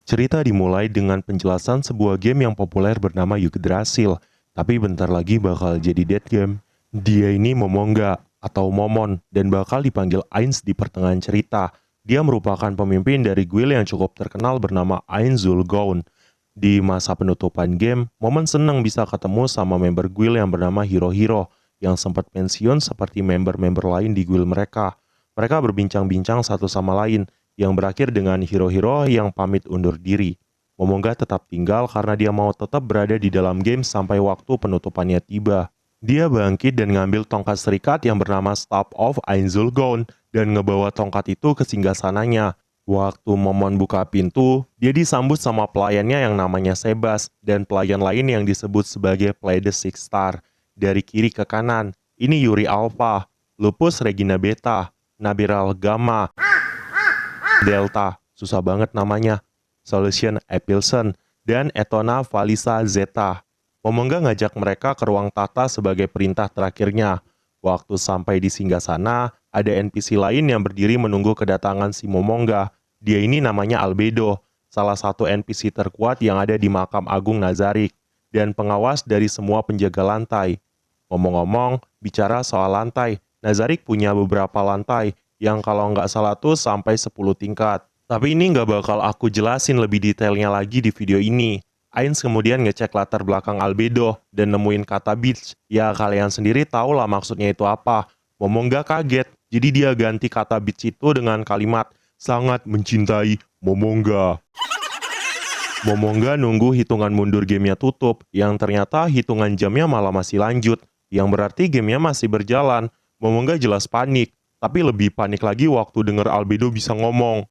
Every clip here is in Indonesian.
Cerita dimulai dengan penjelasan sebuah game yang populer bernama Yggdrasil, tapi bentar lagi bakal jadi dead game. Dia ini Momonga atau Momon dan bakal dipanggil Ainz di pertengahan cerita. Dia merupakan pemimpin dari guild yang cukup terkenal bernama Ainz Zulgaunt. Di masa penutupan game, Momon senang bisa ketemu sama member guild yang bernama Hiro-Hiro yang sempat pensiun seperti member-member lain di guild mereka. Mereka berbincang-bincang satu sama lain, yang berakhir dengan Hiro-Hiro yang pamit undur diri. Momonga tetap tinggal karena dia mau tetap berada di dalam game sampai waktu penutupannya tiba. Dia bangkit dan ngambil tongkat serikat yang bernama Staff of Ainz Zulgaunt dan ngebawa tongkat itu ke singgasananya. Waktu Momon buka pintu, dia disambut sama pelayannya yang namanya Sebas dan pelayan lain yang disebut sebagai Play the Six Star. Dari kiri ke kanan, ini Yuri Alpha, Lupus Regina Beta, Nabiral Gamma, Delta, susah banget namanya, Solution Epilson, dan Etona Valisa Zeta. Momonga ngajak mereka ke ruang tata sebagai perintah terakhirnya. Waktu sampai di singgasana, ada NPC lain yang berdiri menunggu kedatangan si Momonga. Dia ini namanya Albedo, salah satu NPC terkuat yang ada di makam Agung Nazarik, dan pengawas dari semua penjaga lantai. Ngomong-ngomong, bicara soal lantai, Nazarik punya beberapa lantai, yang kalau nggak salah tuh sampai 10 tingkat. Tapi ini nggak bakal aku jelasin lebih detailnya lagi di video ini. Ainz kemudian ngecek latar belakang Albedo dan nemuin kata beach. Ya kalian sendiri tahu lah maksudnya itu apa. Momonga kaget, jadi dia ganti kata beach itu dengan kalimat sangat mencintai Momonga. Momonga nunggu hitungan mundur gamenya tutup, yang ternyata hitungan jamnya malah masih lanjut, yang berarti gamenya masih berjalan. Momonga jelas panik. Tapi lebih panik lagi waktu denger Albedo bisa ngomong.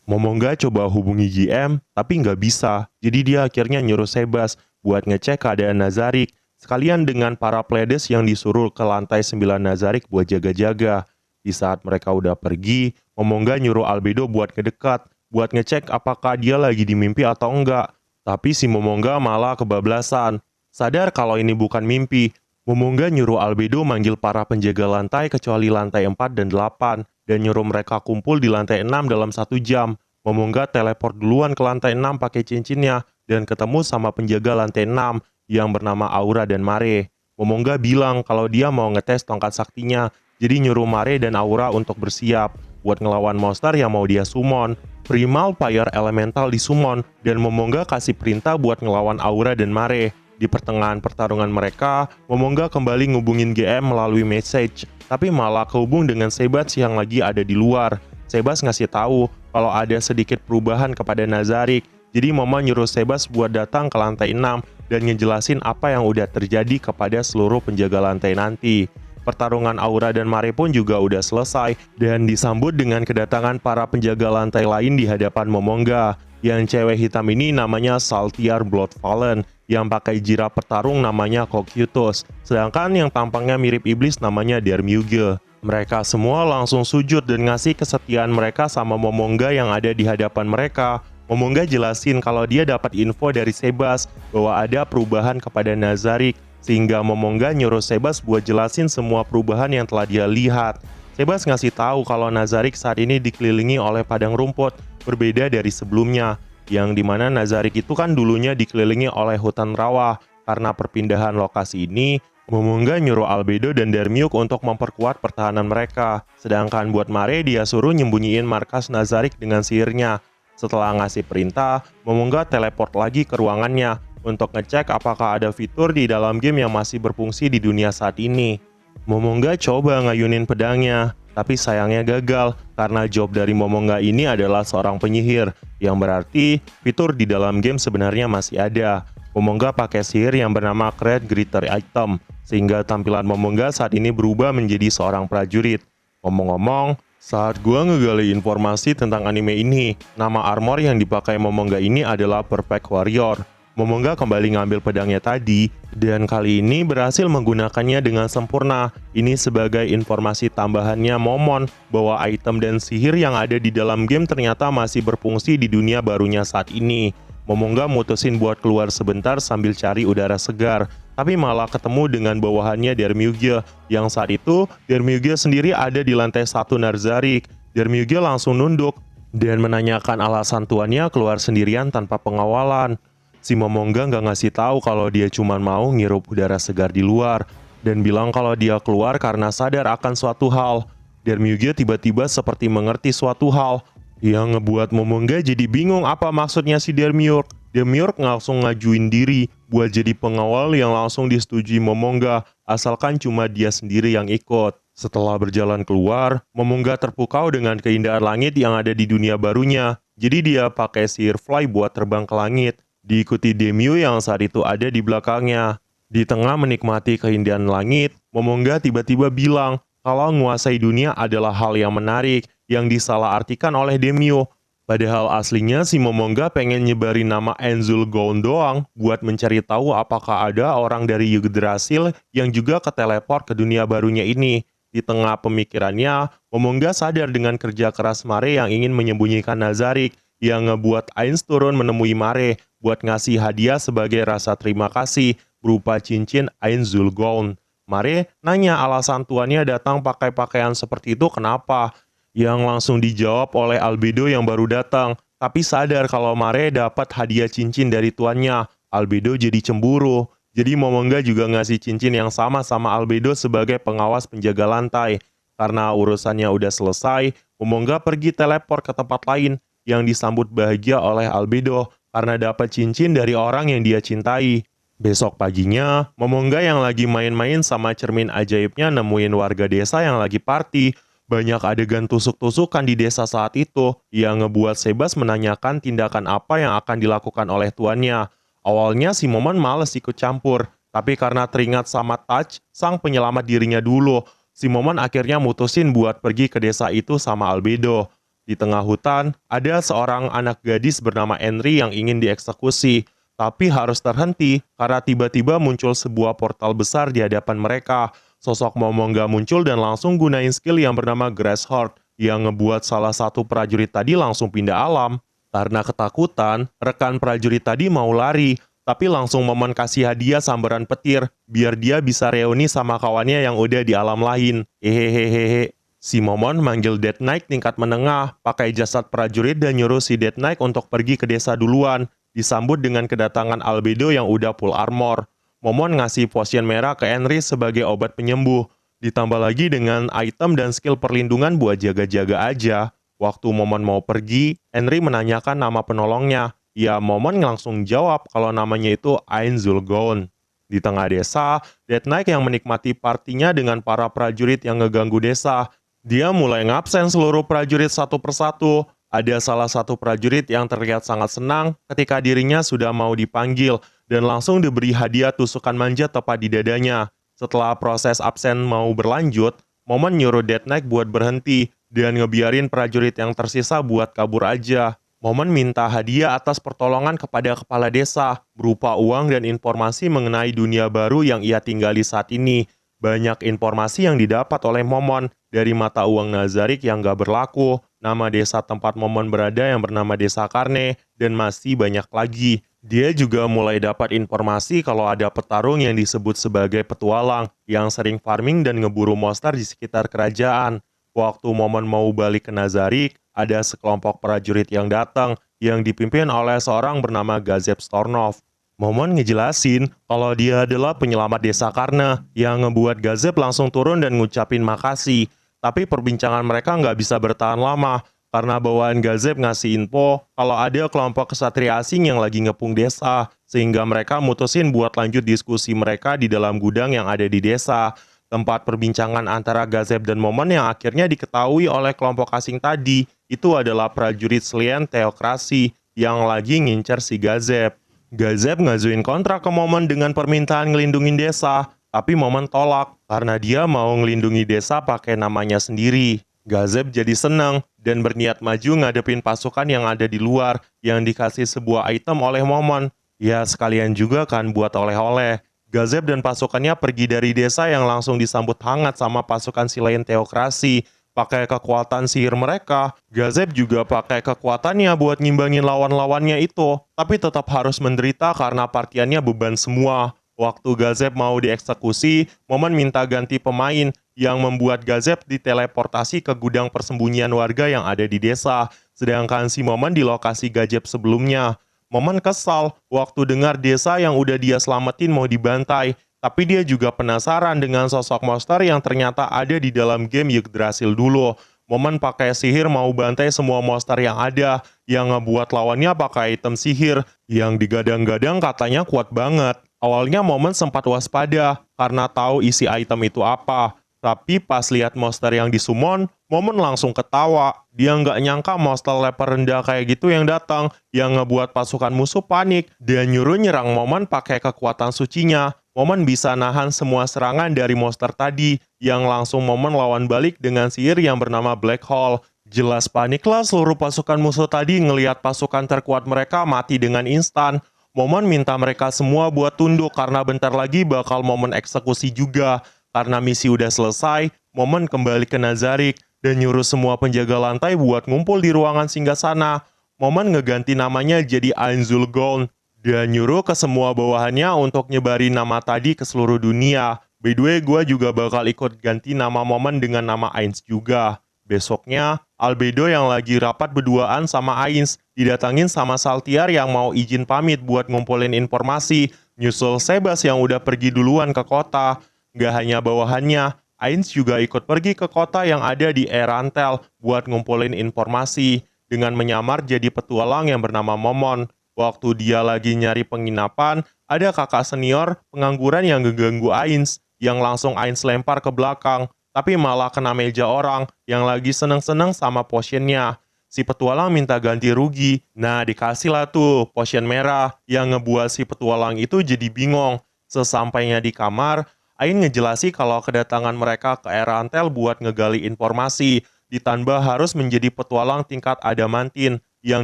Momonga coba hubungi GM, tapi nggak bisa. Jadi dia akhirnya nyuruh Sebas buat ngecek keadaan Nazarik, sekalian dengan para pledis yang disuruh ke lantai 9 Nazarik buat jaga-jaga. Di saat mereka udah pergi, Momonga nyuruh Albedo buat ngedekat, buat ngecek apakah dia lagi di mimpi atau enggak. Tapi si Momonga malah kebablasan. Sadar kalau ini bukan mimpi, Momonga nyuruh Albedo manggil para penjaga lantai kecuali lantai 4 dan 8, dan nyuruh mereka kumpul di lantai 6 dalam 1 jam. Momonga teleport duluan ke lantai 6 pakai cincinnya, dan ketemu sama penjaga lantai 6 yang bernama Aura dan Mare. Momonga bilang kalau dia mau ngetes tongkat saktinya, jadi nyuruh Mare dan Aura untuk bersiap buat ngelawan monster yang mau dia summon. Primal Fire Elemental disummon, dan Momonga kasih perintah buat ngelawan Aura dan Mare. Di pertengahan pertarungan mereka, Momonga kembali ngubungin GM melalui message, tapi malah kehubung dengan Sebas yang lagi ada di luar. Sebas ngasih tahu kalau ada sedikit perubahan kepada Nazarik, jadi Momon nyuruh Sebas buat datang ke lantai 6 dan ngejelasin apa yang udah terjadi kepada seluruh penjaga lantai nanti. Pertarungan Aura dan Mare pun juga udah selesai dan disambut dengan kedatangan para penjaga lantai lain di hadapan Momonga. Yang cewek hitam ini namanya Saltiar Bloodfallen, yang pakai jirah petarung namanya Cocytus, sedangkan yang tampangnya mirip iblis namanya Dermuge. Mereka semua langsung sujud dan ngasih kesetiaan mereka sama Momonga yang ada di hadapan mereka. Momonga jelasin kalau dia dapat info dari Sebas bahwa ada perubahan kepada Nazarik, sehingga Momonga nyuruh Sebas buat jelasin semua perubahan yang telah dia lihat. Sebas ngasih tahu kalau Nazarik saat ini dikelilingi oleh padang rumput, berbeda dari sebelumnya, yang dimana Nazarik itu kan dulunya dikelilingi oleh hutan rawa. Karena perpindahan lokasi ini, Momonga nyuruh Albedo dan Dermuge untuk memperkuat pertahanan mereka. Sedangkan buat Mare, dia suruh nyembunyiin markas Nazarik dengan sihirnya. Setelah ngasih perintah, Momonga teleport lagi ke ruangannya untuk ngecek apakah ada fitur di dalam game yang masih berfungsi di dunia saat ini. Momonga coba ngayunin pedangnya, tapi sayangnya gagal karena job dari Momonga ini adalah seorang penyihir, yang berarti fitur di dalam game sebenarnya masih ada. Momonga pakai sihir yang bernama Create Greater Item, sehingga tampilan Momonga saat ini berubah menjadi seorang prajurit. Ngomong-ngomong, saat gua ngegali informasi tentang anime ini, nama armor yang dipakai Momonga ini adalah Perfect Warrior. Momonga kembali ngambil pedangnya tadi, dan kali ini berhasil menggunakannya dengan sempurna. Ini sebagai informasi tambahannya Momon, bahwa item dan sihir yang ada di dalam game ternyata masih berfungsi di dunia barunya saat ini. Momonga mutusin buat keluar sebentar sambil cari udara segar. tapi malah ketemu dengan bawahannya Dermyuge, yang saat itu Dermyuge sendiri ada di lantai 1 Narzarik. Dermyuge langsung nunduk dan menanyakan alasan tuannya keluar sendirian tanpa pengawalan. Si Momonga nggak ngasih tahu kalau dia cuma mau ngirup udara segar di luar, dan bilang kalau dia keluar karena sadar akan suatu hal. Dermyuge tiba-tiba seperti mengerti suatu hal, yang ngebuat Momonga jadi bingung apa maksudnya si Dermyurg. Dermyurg langsung ngajuin diri buat jadi pengawal yang langsung disetujui Momonga, asalkan cuma dia sendiri yang ikut. Setelah berjalan keluar, Momonga terpukau dengan keindahan langit yang ada di dunia barunya. Jadi dia pakai sihir fly buat terbang ke langit, diikuti Demyu yang saat itu ada di belakangnya. Di tengah menikmati keindahan langit, Momonga tiba-tiba bilang kalau menguasai dunia adalah hal yang menarik yang disalahartikan oleh Demyu. Padahal aslinya si Momonga pengen nyebarin nama Enzul Goun doang buat mencari tahu apakah ada orang dari Yggdrasil yang juga keteleport ke dunia barunya ini. Di tengah pemikirannya, Momonga sadar dengan kerja keras Mare yang ingin menyembunyikan Nazarik, yang ngebuat Ainz turun menemui Mare buat ngasih hadiah sebagai rasa terima kasih berupa cincin Ainzul Goun. Mare nanya alasan tuannya datang pakai pakaian seperti itu kenapa, yang langsung dijawab oleh Albedo yang baru datang, tapi sadar kalau Mare dapat hadiah cincin dari tuannya. Albedo jadi cemburu, jadi Momonga juga ngasih cincin yang sama Albedo sebagai pengawas penjaga lantai. Karena urusannya udah selesai, Momonga pergi teleport ke tempat lain, yang disambut bahagia oleh Albedo karena dapat cincin dari orang yang dia cintai. Besok paginya, Momonga yang lagi main-main sama cermin ajaibnya nemuin warga desa yang lagi party. Banyak adegan tusuk-tusukan di desa saat itu, yang ngebuat Sebas menanyakan tindakan apa yang akan dilakukan oleh tuannya. Awalnya si Momon males ikut campur, tapi karena teringat sama Touch, sang penyelamat dirinya dulu, si Momon akhirnya mutusin buat pergi ke desa itu sama Albedo. Di tengah hutan, ada seorang anak gadis bernama Henry yang ingin dieksekusi, tapi harus terhenti karena tiba-tiba muncul sebuah portal besar di hadapan mereka. Sosok Momonga muncul dan langsung gunain skill yang bernama Grass Heart, yang ngebuat salah satu prajurit tadi langsung pindah alam. Karena ketakutan, rekan prajurit tadi mau lari, tapi langsung Momon kasih hadiah sambaran petir, biar dia bisa reuni sama kawannya yang udah di alam lain. Hehehehe. Si Momon manggil Death Knight tingkat menengah, pakai jasad prajurit dan nyuruh si Death Knight untuk pergi ke desa duluan, disambut dengan kedatangan Albedo yang udah full armor. Momon ngasih potion merah ke Henry sebagai obat penyembuh, ditambah lagi dengan item dan skill perlindungan buat jaga-jaga aja. Waktu Momon mau pergi, Henry menanyakan nama penolongnya. Ya, Momon langsung jawab kalau namanya itu Ainzul Goun. Di tengah desa, Death Knight yang menikmati partinya dengan para prajurit yang ngeganggu desa. Dia mulai ngabsen seluruh prajurit satu persatu. Ada salah satu prajurit yang terlihat sangat senang ketika dirinya sudah mau dipanggil dan langsung diberi hadiah tusukan manja tepat di dadanya. Setelah proses absen mau berlanjut, Momon nyuruh Death Knight buat berhenti dan ngebiarin prajurit yang tersisa buat kabur aja. Momon minta hadiah atas pertolongan kepada kepala desa, berupa uang dan informasi mengenai dunia baru yang ia tinggali saat ini. Banyak informasi yang didapat oleh Momon, dari mata uang Nazarik yang gak berlaku, nama desa tempat Momon berada yang bernama Desa Karne, dan masih banyak lagi. Dia juga mulai dapat informasi kalau ada petarung yang disebut sebagai petualang, yang sering farming dan ngeburu monster di sekitar kerajaan. Waktu Momon mau balik ke Nazarik, ada sekelompok prajurit yang datang, yang dipimpin oleh seorang bernama Gazeb Stornov. Momon ngejelasin kalau dia adalah penyelamat desa Karne, yang ngebuat Gazeb langsung turun dan ngucapin makasih. Tapi perbincangan mereka nggak bisa bertahan lama, karena bawaan Gazeb ngasih info kalau ada kelompok kesatria asing yang lagi ngepung desa, sehingga mereka mutusin buat lanjut diskusi mereka di dalam gudang yang ada di desa. Tempat perbincangan antara Gazeb dan Momon yang akhirnya diketahui oleh kelompok asing tadi, itu adalah prajurit Slien Theokrasi yang lagi ngincer si Gazeb. Gazeb ngajuin kontrak ke Momon dengan permintaan ngelindungin desa, tapi Momon tolak karena dia mau ngelindungi desa pakai namanya sendiri. Gazeb jadi senang dan berniat maju ngadepin pasukan yang ada di luar yang dikasih sebuah item oleh Momon. Ya sekalian juga kan buat oleh-oleh. Gazeb dan pasukannya pergi dari desa yang langsung disambut hangat sama pasukan Slien Theokrasi. Pakai kekuatan sihir mereka, Gazeb juga pakai kekuatannya buat ngimbangin lawan-lawannya itu, tapi tetap harus menderita karena partiannya beban semua. Waktu Gazep mau dieksekusi, Momen minta ganti pemain yang membuat Gazep diteleportasi ke gudang persembunyian warga yang ada di desa, sedangkan si Momen di lokasi Gazep sebelumnya. Momen kesal waktu dengar desa yang udah dia selamatin mau dibantai, tapi dia juga penasaran dengan sosok monster yang ternyata ada di dalam game Yggdrasil dulu. Momen pakai sihir mau bantai semua monster yang ada, yang ngebuat lawannya pakai item sihir, yang digadang-gadang katanya kuat banget. Awalnya Momen sempat waspada, karena tahu isi item itu apa. Tapi pas lihat monster yang disummon, Momen langsung ketawa. Dia nggak nyangka monster level rendah kayak gitu yang datang, yang ngebuat pasukan musuh panik, dan nyuruh nyerang Momen pakai kekuatan sucinya. Momen bisa nahan semua serangan dari monster tadi, yang langsung Momen lawan balik dengan sihir yang bernama Black Hole. Jelas paniklah seluruh pasukan musuh tadi ngelihat pasukan terkuat mereka mati dengan instan. Momen minta mereka semua buat tunduk karena bentar lagi bakal Momen eksekusi juga. Karena misi udah selesai, Momen kembali ke Nazarik dan nyuruh semua penjaga lantai buat ngumpul di ruangan singgasana. Momen ngeganti namanya jadi Ainzul Gaunt dan nyuruh ke semua bawahannya untuk nyebarin nama tadi ke seluruh dunia. By the way, gue juga bakal ikut ganti nama Momen dengan nama Ainz juga. Besoknya, Albedo yang lagi rapat berduaan sama Ainz didatangin sama Saltiar yang mau izin pamit buat ngumpulin informasi, nyusul Sebas yang udah pergi duluan ke kota. Gak hanya bawahannya, Ainz juga ikut pergi ke kota yang ada di Erantel buat ngumpulin informasi dengan menyamar jadi petualang yang bernama Momon. Waktu dia lagi nyari penginapan, ada kakak senior pengangguran yang ngeganggu Ainz, yang langsung Ainz lempar ke belakang, tapi malah kena meja orang yang lagi seneng-seneng sama potionnya. Si petualang minta ganti rugi, nah dikasih lah tuh potion merah, yang ngebuat si petualang itu jadi bingung. Sesampainya di kamar, Ainz ngejelasi kalau kedatangan mereka ke Erantel buat ngegali informasi, ditambah harus menjadi petualang tingkat adamantin, yang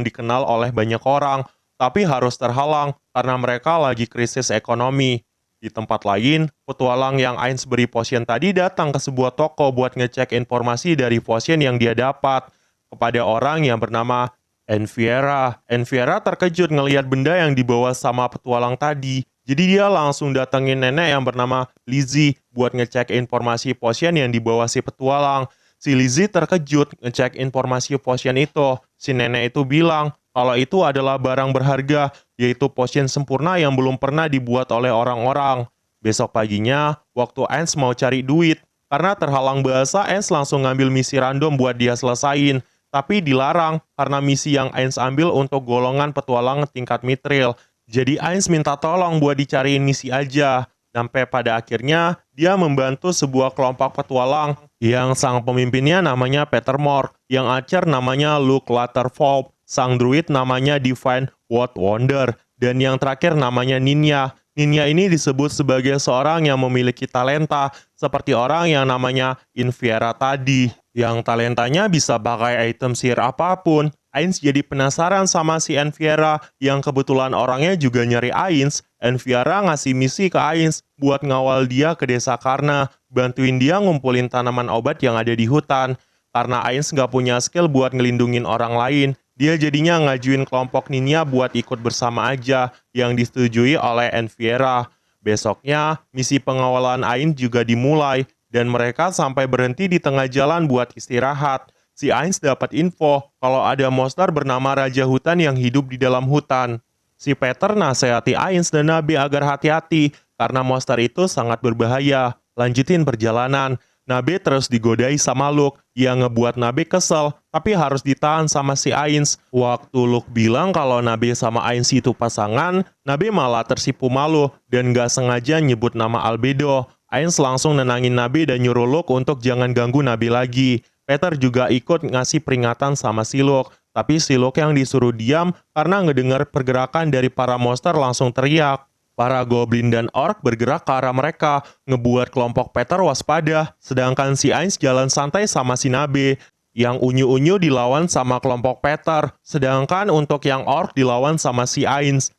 dikenal oleh banyak orang, tapi harus terhalang karena mereka lagi krisis ekonomi. Di tempat lain, petualang yang Ainz beri potion tadi datang ke sebuah toko buat ngecek informasi dari potion yang dia dapat kepada orang yang bernama Enfiera. Enfiera terkejut ngelihat benda yang dibawa sama petualang tadi. Jadi dia langsung datengin nenek yang bernama Lizzie buat ngecek informasi potion yang dibawa si petualang. Si Lizzie terkejut ngecek informasi potion itu. Si nenek itu bilang kalau itu adalah barang berharga, yaitu potion sempurna yang belum pernah dibuat oleh orang-orang. Besok paginya, waktu Ainz mau cari duit, karena terhalang bahasa, Ainz langsung ngambil misi random buat dia selesain. Tapi dilarang, karena misi yang Ainz ambil untuk golongan petualang tingkat mithril. Jadi Ainz minta tolong buat dicariin misi aja. Sampai pada akhirnya, dia membantu sebuah kelompok petualang, yang sang pemimpinnya namanya Peter Mork, yang acer namanya Luke Latterfolk, sang druid namanya Divine What Wonder, dan yang terakhir namanya Ninja. Ninja ini disebut sebagai seorang yang memiliki talenta, seperti orang yang namanya Enfiera tadi, yang talentanya bisa pakai item sihir apapun. Ainz jadi penasaran sama si Enfiera, yang kebetulan orangnya juga nyari Ainz. Enfiera ngasih misi ke Ainz buat ngawal dia ke desa Karna, bantuin dia ngumpulin tanaman obat yang ada di hutan. Karena Ainz nggak punya skill buat ngelindungin orang lain, dia jadinya ngajuin kelompok ninja buat ikut bersama aja, yang disetujui oleh Enfiera. Besoknya, misi pengawalan Ainz juga dimulai, dan mereka sampai berhenti di tengah jalan buat istirahat. Si Ainz dapat info kalau ada monster bernama Raja Hutan yang hidup di dalam hutan. Si Peter nasihati Ainz dan Nabe agar hati-hati, karena monster itu sangat berbahaya. Lanjutin perjalanan. Nabe terus digodai sama Luke, yang ngebuat Nabe kesel, tapi harus ditahan sama si Ainz. Waktu Luke bilang kalau Nabe sama Ainz itu pasangan, Nabe malah tersipu malu, dan gak sengaja nyebut nama Albedo. Ainz langsung nenangin Nabe dan nyuruh Luke untuk jangan ganggu Nabe lagi. Peter juga ikut ngasih peringatan sama si Luke, tapi si Luke yang disuruh diam karena ngedengar pergerakan dari para monster langsung teriak. Para goblin dan orc bergerak ke arah mereka, ngebuat kelompok Peter waspada, sedangkan si Ainz jalan santai sama si Nabe, yang unyu-unyu dilawan sama kelompok Peter, sedangkan untuk yang orc dilawan sama si Ainz.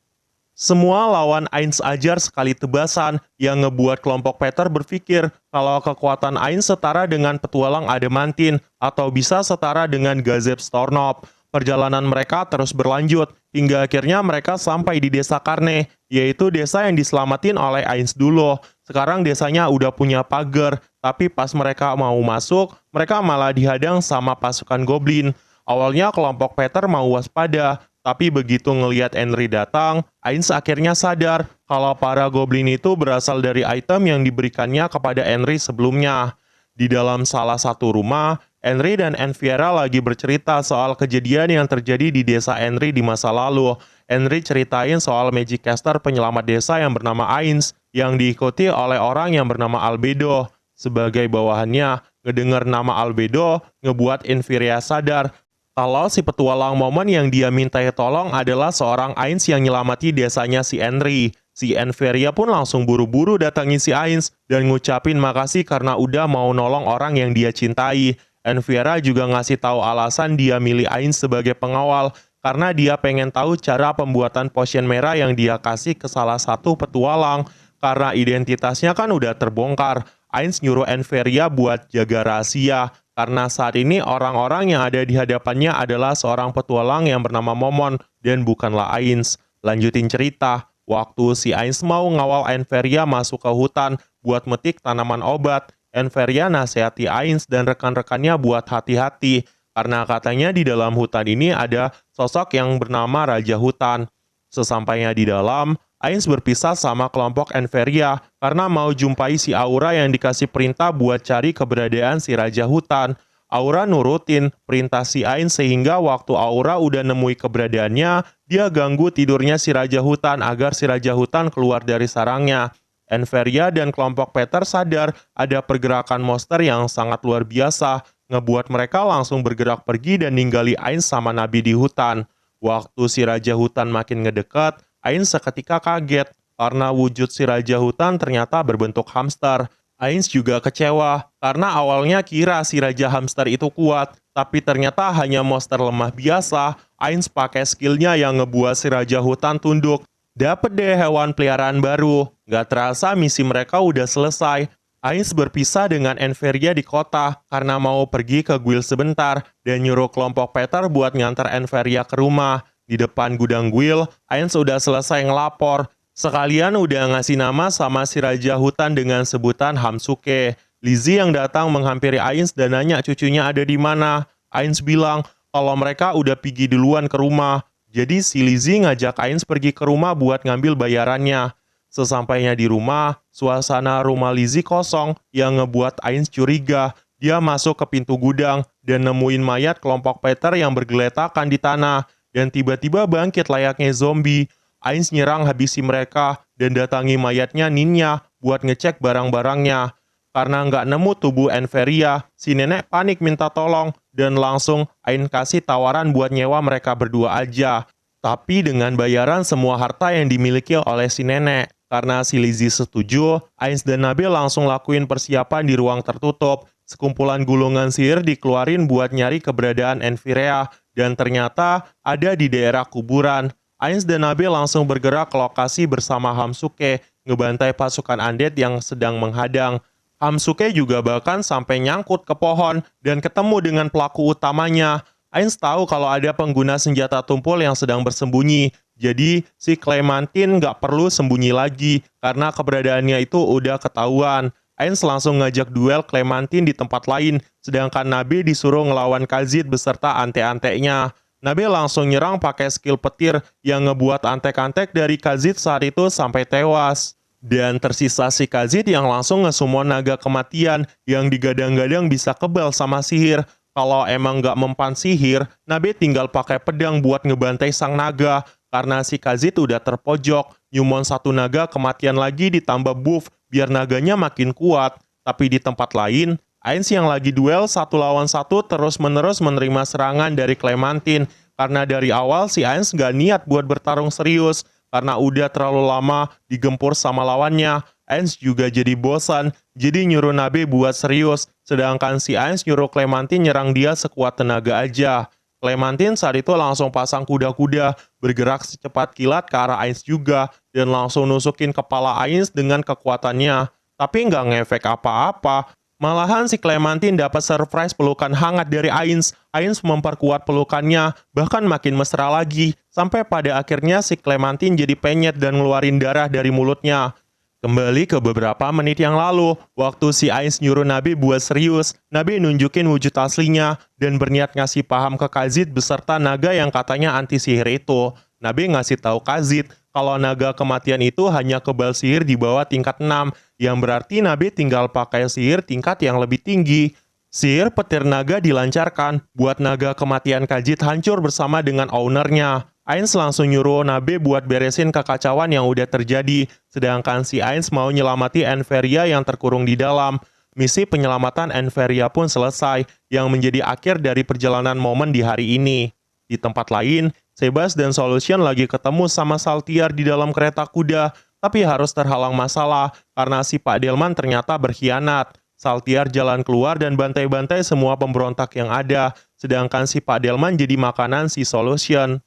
Semua lawan Ainz ajar sekali tebasan, yang ngebuat kelompok Peter berpikir kalau kekuatan Ainz setara dengan petualang adamantin, atau bisa setara dengan Gazep Stornop. Perjalanan mereka terus berlanjut, hingga akhirnya mereka sampai di desa Karne, yaitu desa yang diselamatin oleh Ainz dulu. Sekarang desanya udah punya pagar, tapi pas mereka mau masuk, mereka malah dihadang sama pasukan goblin. Awalnya kelompok Peter mau waspada, tapi begitu ngelihat Henry datang, Ainz akhirnya sadar kalau para goblin itu berasal dari item yang diberikannya kepada Henry sebelumnya. Di dalam salah satu rumah, Henry dan Enfiera lagi bercerita soal kejadian yang terjadi di desa Henry di masa lalu. Henry ceritain soal Magic Caster penyelamat desa yang bernama Ainz, yang diikuti oleh orang yang bernama Albedo. Sebagai bawahannya, ngedengar nama Albedo, ngebuat Enfiera sadar kalau si petualang momen yang dia mintai tolong adalah seorang Ainz yang nyelamati desanya si Henry. Si Enferia pun langsung buru-buru datangi si Ainz dan ngucapin makasih karena udah mau nolong orang yang dia cintai. Enfiera juga ngasih tahu alasan dia milih Ainz sebagai pengawal karena dia pengen tahu cara pembuatan potion merah yang dia kasih ke salah satu petualang. Karena identitasnya kan udah terbongkar, Ainz nyuruh Enferia buat jaga rahasia. Karena saat ini orang-orang yang ada di hadapannya adalah seorang petualang yang bernama Momon dan bukanlah Ainz. Lanjutin cerita. Waktu si Ainz mau ngawal Enferia masuk ke hutan buat metik tanaman obat, Enferia nasihati Ainz dan rekan-rekannya buat hati-hati, karena katanya di dalam hutan ini ada sosok yang bernama Raja Hutan. Sesampainya di dalam, Ainz berpisah sama kelompok Enferia karena mau jumpai si Aura yang dikasih perintah buat cari keberadaan si Raja Hutan. Aura nurutin perintah si Ainz sehingga waktu Aura udah nemui keberadaannya, dia ganggu tidurnya si Raja Hutan agar si Raja Hutan keluar dari sarangnya. Enferia dan kelompok Peter sadar ada pergerakan monster yang sangat luar biasa, ngebuat mereka langsung bergerak pergi dan ninggali Ainz sama Nabi di hutan. Waktu si Raja Hutan makin ngedekat, Ainz seketika kaget karena wujud si Raja Hutan ternyata berbentuk hamster. Ainz juga kecewa karena awalnya kira si Raja Hamster itu kuat, tapi ternyata hanya monster lemah biasa. Ainz pakai skillnya yang ngebuat si Raja Hutan tunduk. Dapet deh hewan peliharaan baru. Gak terasa misi mereka udah selesai. Ainz berpisah dengan Enferia di kota karena mau pergi ke guild sebentar dan nyuruh kelompok Peter buat ngantar Enferia ke rumah. Di depan gudang guild, Ainz udah selesai ngelapor. Sekalian udah ngasih nama sama si Raja Hutan dengan sebutan Hamsuke. Lizzie yang datang menghampiri Ainz dan nanya cucunya ada di mana. Ainz bilang kalau mereka udah pergi duluan ke rumah. Jadi si Lizzie ngajak Ainz pergi ke rumah buat ngambil bayarannya. Sesampainya di rumah, suasana rumah Lizzie kosong yang ngebuat Ainz curiga. Dia masuk ke pintu gudang dan nemuin mayat kelompok Peter yang bergeletakan di tanah. Dan tiba-tiba bangkit layaknya zombie. Ainz nyerang habisi mereka dan datangi mayatnya Ninya buat ngecek barang-barangnya. Karena nggak nemu tubuh Enferia, si nenek panik minta tolong dan langsung Ainz kasih tawaran buat nyewa mereka berdua aja. Tapi dengan bayaran semua harta yang dimiliki oleh si nenek. Karena si Lizzie setuju, Ainz dan Nabil langsung lakuin persiapan di ruang tertutup. Sekumpulan gulungan sihir dikeluarin buat nyari keberadaan Enfirea dan ternyata ada di daerah kuburan. Ainz dan Nabil langsung bergerak ke lokasi bersama Hamsuke, ngebantai pasukan undead yang sedang menghadang. Hamsuke juga bahkan sampai nyangkut ke pohon dan ketemu dengan pelaku utamanya. Ainz tahu kalau ada pengguna senjata tumpul yang sedang bersembunyi, jadi si Clementine nggak perlu sembunyi lagi karena keberadaannya itu udah ketahuan. Ainz langsung ngajak duel Clementine di tempat lain, sedangkan Nabil disuruh ngelawan Kazid beserta ante-antenya. Nabil langsung nyerang pakai skill petir yang ngebuat antek-antek dari Kazid saat itu sampai tewas. Dan tersisa si Kazid yang langsung ngesumon naga kematian yang digadang-gadang bisa kebal sama sihir. Kalau emang nggak mempan sihir, Nabil tinggal pakai pedang buat ngebantai sang naga. Karena si Kazid udah terpojok, nyumon satu naga kematian lagi ditambah buff biar naganya makin kuat. Tapi di tempat lain, Ainz yang lagi duel 1 lawan 1 terus-menerus menerima serangan dari Clementine. Karena dari awal si Ainz nggak niat buat bertarung serius. Karena udah terlalu lama digempur sama lawannya. Ainz juga jadi bosan, jadi nyuruh Nabe buat serius. Sedangkan si Ainz nyuruh Clementine nyerang dia sekuat tenaga aja. Clementine saat itu langsung pasang kuda-kuda, bergerak secepat kilat ke arah Ainz juga, dan langsung nusukin kepala Ainz dengan kekuatannya. Tapi nggak ngefek apa-apa. Malahan si Clementine dapat surprise pelukan hangat dari Ainz. Ainz memperkuat pelukannya, bahkan makin mesra lagi. Sampai pada akhirnya si Clementine jadi penyet dan ngeluarin darah dari mulutnya. Kembali ke beberapa menit yang lalu, waktu si Ainz nyuruh Nabe buat serius, Nabe nunjukin wujud aslinya dan berniat ngasih paham ke Kha'Zit beserta naga yang katanya anti sihir itu. Nabe ngasih tahu Kha'Zit kalau naga kematian itu hanya kebal sihir di bawah tingkat 6, yang berarti Nabe tinggal pakai sihir tingkat yang lebih tinggi. Sihir petir naga dilancarkan, buat naga kematian Kha'Zit hancur bersama dengan ownernya. Ainz langsung nyuruh Nabe buat beresin kekacauan yang udah terjadi, sedangkan si Ainz mau nyelamati Enferia yang terkurung di dalam. Misi penyelamatan Enferia pun selesai, yang menjadi akhir dari perjalanan Momen di hari ini. Di tempat lain, Sebas dan Solution lagi ketemu sama Saltiar di dalam kereta kuda, tapi harus terhalang masalah karena si Pak Delman ternyata berkhianat. Saltiar jalan keluar dan bantai-bantai semua pemberontak yang ada, sedangkan si Pak Delman jadi makanan si Solution.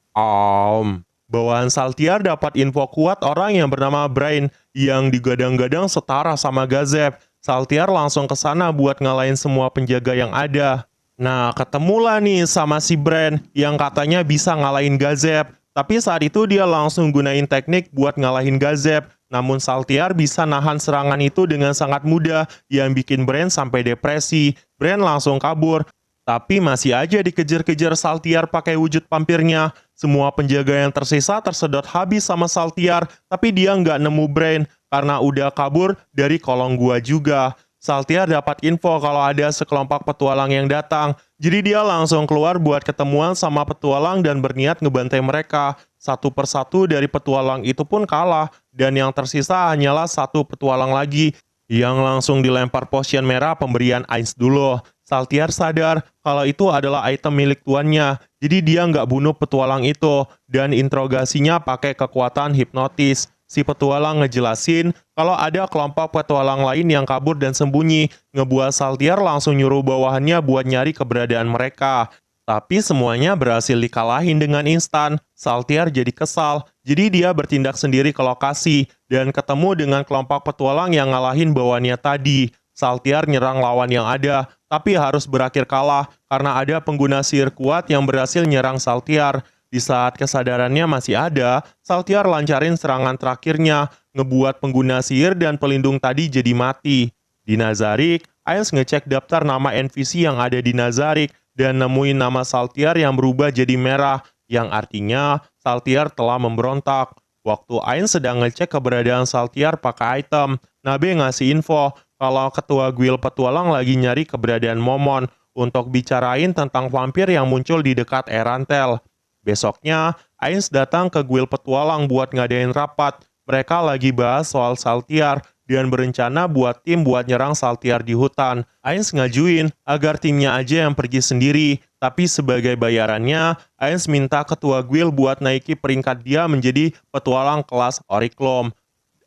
Bawahan Saltiar dapat info kuat orang yang bernama Brain yang digadang-gadang setara sama Gazep. Saltiar langsung ke sana buat ngalahin semua penjaga yang ada. Nah, ketemulah nih sama si Brain yang katanya bisa ngalahin Gazep. Tapi saat itu dia langsung gunain teknik buat ngalahin Gazep. Namun Saltiar bisa nahan serangan itu dengan sangat mudah yang bikin Brain sampai depresi. Brain langsung kabur. Tapi masih aja dikejar-kejar Saltiar pakai wujud vampirnya. Semua penjaga yang tersisa tersedot habis sama Saltiar, tapi dia nggak nemu Brain karena udah kabur dari kolong gua juga. Saltiar dapat info kalau ada sekelompok petualang yang datang, jadi dia langsung keluar buat ketemuan sama petualang dan berniat ngebantai mereka. Satu persatu dari petualang itu pun kalah, dan yang tersisa hanyalah satu petualang lagi, yang langsung dilempar potion merah pemberian Ainz dulu. Saltiar sadar kalau itu adalah item milik tuannya, jadi dia nggak bunuh petualang itu, dan interogasinya pakai kekuatan hipnotis. Si petualang ngejelasin kalau ada kelompok petualang lain yang kabur dan sembunyi, ngebuat Saltiar langsung nyuruh bawahannya buat nyari keberadaan mereka. Tapi semuanya berhasil dikalahin dengan instan. Saltiar jadi kesal, jadi dia bertindak sendiri ke lokasi, dan ketemu dengan kelompok petualang yang ngalahin bawahannya tadi. Saltiar nyerang lawan yang ada, tapi harus berakhir kalah karena ada pengguna sihir kuat yang berhasil nyerang Saltiar. Di saat kesadarannya masih ada, Saltiar lancarin serangan terakhirnya, ngebuat pengguna sihir dan pelindung tadi jadi mati. Di Nazarik, Ainz ngecek daftar nama NPC yang ada di Nazarik dan nemuin nama Saltiar yang berubah jadi merah, yang artinya Saltiar telah memberontak. Waktu Ainz sedang ngecek keberadaan Saltiar pakai item, Nabe ngasih info kalau ketua guild petualang lagi nyari keberadaan Momon untuk bicarain tentang vampir yang muncul di dekat Erantel. Besoknya, Ainz datang ke guild petualang buat ngadain rapat. Mereka lagi bahas soal Saltiar dan berencana buat tim buat nyerang Saltiar di hutan. Ainz ngajuin agar timnya aja yang pergi sendiri, tapi sebagai bayarannya, Ainz minta ketua guild buat naiki peringkat dia menjadi petualang kelas Oriklom.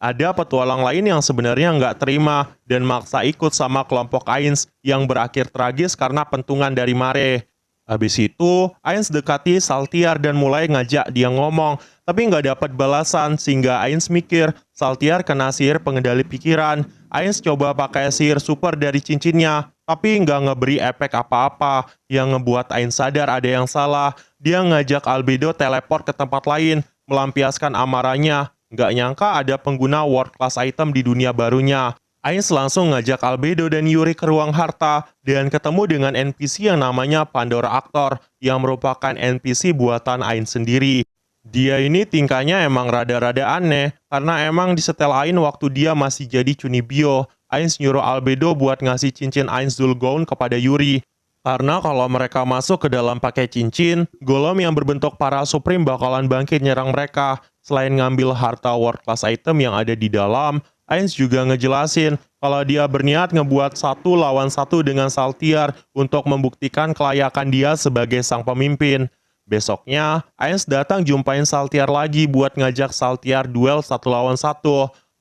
Ada petualang lain yang sebenarnya nggak terima dan maksa ikut sama kelompok Ainz yang berakhir tragis karena pentungan dari Mare. Habis itu, Ainz dekati Saltiar dan mulai ngajak dia ngomong, tapi nggak dapat balasan sehingga Ainz mikir Saltiar kena sihir pengendali pikiran. Ainz coba pakai sihir super dari cincinnya, tapi nggak ngeberi efek apa-apa, yang ngebuat Ainz sadar ada yang salah. Dia ngajak Albedo teleport ke tempat lain, melampiaskan amarahnya. Nggak nyangka ada pengguna world class item di dunia barunya. Ainz langsung ngajak Albedo dan Yuri ke ruang harta dan ketemu dengan NPC yang namanya Pandora Actor yang merupakan NPC buatan Ainz sendiri. Dia ini tingkahnya emang rada-rada aneh karena emang disetelain waktu dia masih jadi Chunibyo. Ainz nyuruh Albedo buat ngasih cincin Ainz Zulgown kepada Yuri. Karena kalau mereka masuk ke dalam pakai cincin, golem yang berbentuk para Supreme bakalan bangkit nyerang mereka. Selain ngambil harta world class item yang ada di dalam, Ainz juga ngejelasin kalau dia berniat ngebuat 1 lawan 1 dengan Saltiar untuk membuktikan kelayakan dia sebagai sang pemimpin. Besoknya, Ainz datang jumpain Saltiar lagi buat ngajak Saltiar duel 1 lawan 1.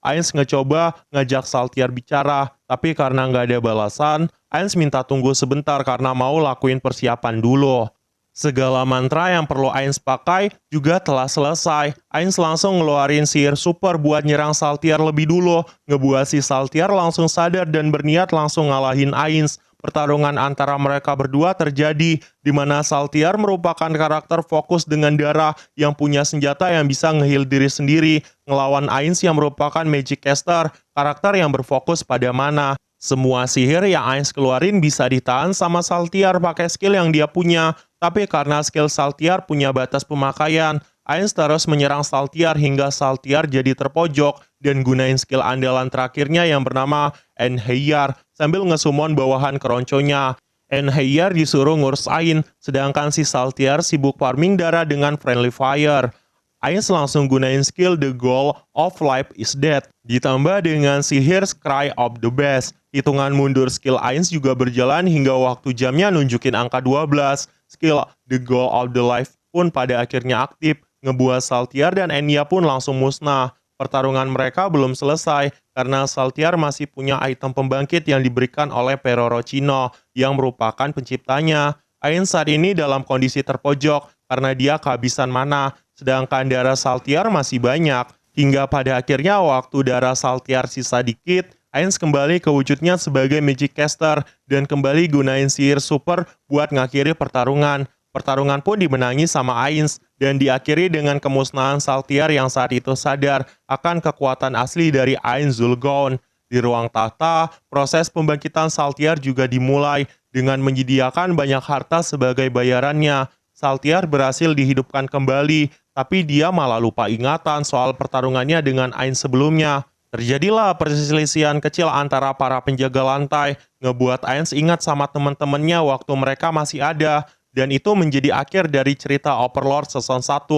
Ainz ngecoba ngajak Saltiar bicara, tapi karena nggak ada balasan, Ainz minta tunggu sebentar karena mau lakuin persiapan dulu. Segala mantra yang perlu Ainz pakai juga telah selesai. Ainz langsung ngeluarin sihir super buat nyerang Saltiar lebih dulu, ngebuat si Saltiar langsung sadar dan berniat langsung ngalahin Ainz. Pertarungan antara mereka berdua terjadi, di mana Saltiar merupakan karakter fokus dengan darah yang punya senjata yang bisa nge-heal diri sendiri, ngelawan Ainz yang merupakan magic caster, karakter yang berfokus pada mana. Semua sihir yang Ainz keluarin bisa ditahan sama Saltiar pakai skill yang dia punya, tapi karena skill Saltiar punya batas pemakaian, Ainz terus menyerang Saltiar hingga Saltiar jadi terpojok dan gunain skill andalan terakhirnya yang bernama Enheyar sambil ngesumon bawahan keronconya. Enheyar disuruh ngurus Ainz, sedangkan si Saltiar sibuk farming darah dengan friendly fire. Ainz langsung gunain skill The Goal of Life is Dead, ditambah dengan sihir Cry of the Beast. Hitungan mundur skill Ainz juga berjalan hingga waktu jamnya nunjukin angka 12. Skill The Goal of the Life pun pada akhirnya aktif, ngebuat Saltiar dan Enya pun langsung musnah. Pertarungan mereka belum selesai, karena Saltiar masih punya item pembangkit yang diberikan oleh Perorocino, yang merupakan penciptanya. Ainz saat ini dalam kondisi terpojok, karena dia kehabisan mana, sedangkan darah Saltiar masih banyak. Hingga pada akhirnya waktu darah Saltiar sisa dikit, Ainz kembali ke wujudnya sebagai magic caster dan kembali gunain sihir super buat ngakhiri pertarungan. Pertarungan pun dimenangi sama Ainz dan diakhiri dengan kemusnahan Saltiar yang saat itu sadar akan kekuatan asli dari Ainz Zulgaunt. Di ruang tahta, proses pembangkitan Saltiar juga dimulai dengan menyediakan banyak harta sebagai bayarannya. Saltiar berhasil dihidupkan kembali, tapi dia malah lupa ingatan soal pertarungannya dengan Ainz sebelumnya. Terjadilah perselisihan kecil antara para penjaga lantai, ngebuat Ainz ingat sama teman-temannya waktu mereka masih ada, dan itu menjadi akhir dari cerita Overlord season 1.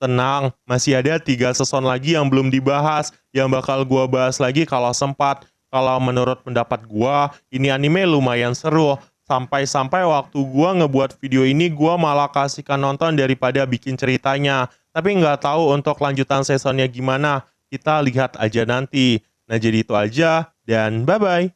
Tenang, masih ada 3 season lagi yang belum dibahas, yang bakal gua bahas lagi kalau sempat. Kalau menurut pendapat gua, ini anime lumayan seru. Sampai-sampai waktu gua ngebuat video ini, gua malah kasihkan nonton daripada bikin ceritanya. Tapi nggak tahu untuk lanjutan seasonnya gimana. Kita lihat aja nanti. Nah, jadi itu aja, dan bye-bye.